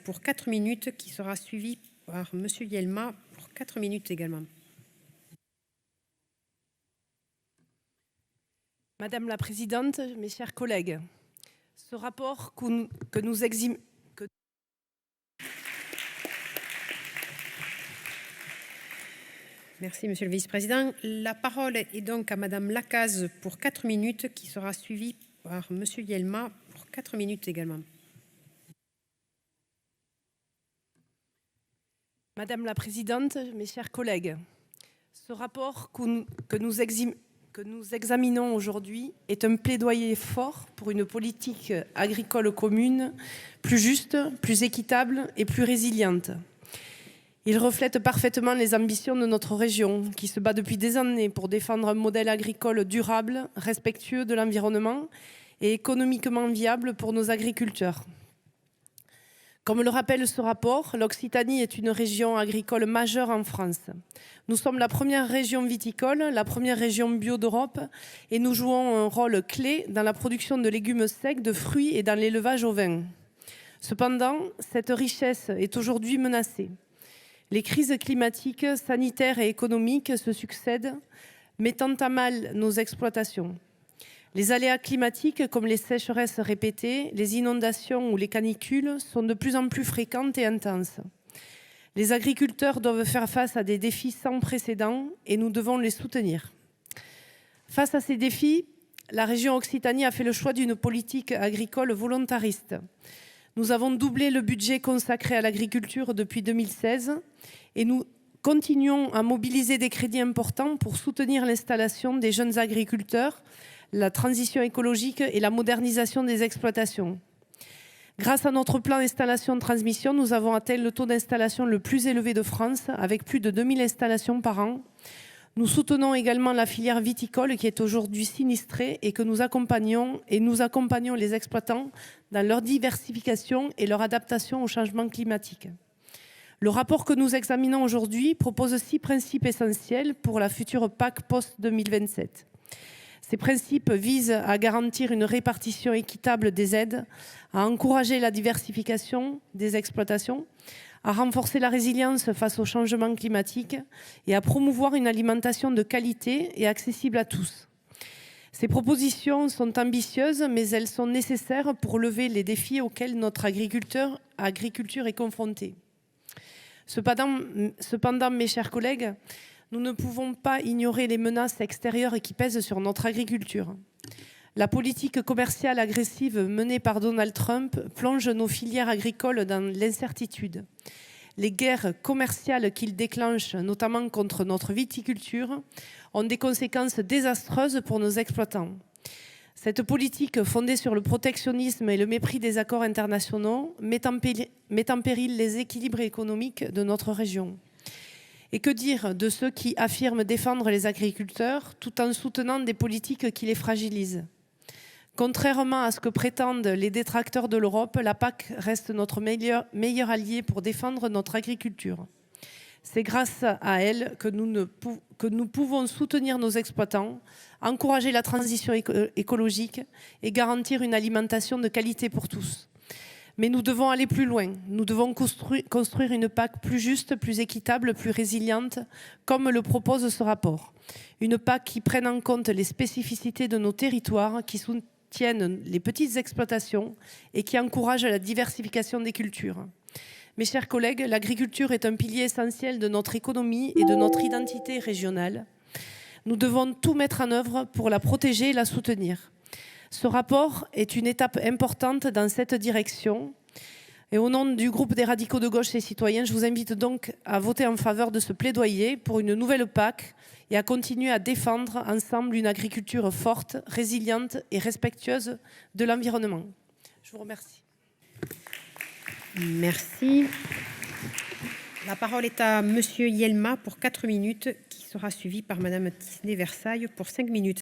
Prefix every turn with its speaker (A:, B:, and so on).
A: pour 4 minutes, qui sera suivi par Monsieur Yelma pour 4 minutes également.
B: Madame la Présidente, mes chers collègues, ce rapport que nous examinons...
A: Merci, Monsieur le Vice-président. La parole est donc à Madame Lacaze pour 4 minutes, qui sera suivie par Monsieur Yelma pour 4 minutes également.
B: Madame la Présidente, mes chers collègues, ce rapport que nous examinons aujourd'hui est un plaidoyer fort pour une politique agricole commune plus juste, plus équitable et plus résiliente. Il reflète parfaitement les ambitions de notre région, qui se bat depuis des années pour défendre un modèle agricole durable, respectueux de l'environnement et économiquement viable pour nos agriculteurs. Comme le rappelle ce rapport, l'Occitanie est une région agricole majeure en France. Nous sommes la première région viticole, la première région bio d'Europe et nous jouons un rôle clé dans la production de légumes secs, de fruits et dans l'élevage ovin. Cependant, cette richesse est aujourd'hui menacée. Les crises climatiques, sanitaires et économiques se succèdent, mettant à mal nos exploitations. Les aléas climatiques, comme les sécheresses répétées, les inondations ou les canicules, sont de plus en plus fréquentes et intenses. Les agriculteurs doivent faire face à des défis sans précédent et nous devons les soutenir. Face à ces défis, la région Occitanie a fait le choix d'une politique agricole volontariste. Nous avons doublé le budget consacré à l'agriculture depuis 2016 et nous continuons à mobiliser des crédits importants pour soutenir l'installation des jeunes agriculteurs, la transition écologique et la modernisation des exploitations. Grâce à notre plan installation-transmission, nous avons atteint le taux d'installation le plus élevé de France, avec plus de 2000 installations par an. Nous soutenons également la filière viticole qui est aujourd'hui sinistrée et que nous accompagnons les exploitants dans leur diversification et leur adaptation au changement climatique. Le rapport que nous examinons aujourd'hui propose 6 principes essentiels pour la future PAC post-2027. Ces principes visent à garantir une répartition équitable des aides, à encourager la diversification des exploitations, à renforcer la résilience face au changement climatique et à promouvoir une alimentation de qualité et accessible à tous. Ces propositions sont ambitieuses, mais elles sont nécessaires pour relever les défis auxquels notre agriculture est confrontée. Cependant, mes chers collègues, nous ne pouvons pas ignorer les menaces extérieures qui pèsent sur notre agriculture. La politique commerciale agressive menée par Donald Trump plonge nos filières agricoles dans l'incertitude. Les guerres commerciales qu'il déclenche, notamment contre notre viticulture, ont des conséquences désastreuses pour nos exploitants. Cette politique fondée sur le protectionnisme et le mépris des accords internationaux met en péril les équilibres économiques de notre région. Et que dire de ceux qui affirment défendre les agriculteurs tout en soutenant des politiques qui les fragilisent ? Contrairement à ce que prétendent les détracteurs de l'Europe, la PAC reste notre meilleur allié pour défendre notre agriculture. C'est grâce à elle que nous pouvons soutenir nos exploitants, encourager la transition écologique et garantir une alimentation de qualité pour tous. Mais nous devons aller plus loin. Nous devons construire une PAC plus juste, plus équitable, plus résiliente, comme le propose ce rapport. Une PAC qui prenne en compte les spécificités de nos territoires, qui soutienne les petites exploitations et qui encourage la diversification des cultures. Mes chers collègues, l'agriculture est un pilier essentiel de notre économie et de notre identité régionale. Nous devons tout mettre en œuvre pour la protéger et la soutenir. Ce rapport est une étape importante dans cette direction. Et au nom du groupe des radicaux de gauche et citoyens, je vous invite donc à voter en faveur de ce plaidoyer pour une nouvelle PAC et à continuer à défendre ensemble une agriculture forte, résiliente et respectueuse de l'environnement. Je vous remercie.
A: Merci. La parole est à Monsieur Yelma pour 4 minutes, qui sera suivi par Madame Tisné-Versailles pour 5 minutes.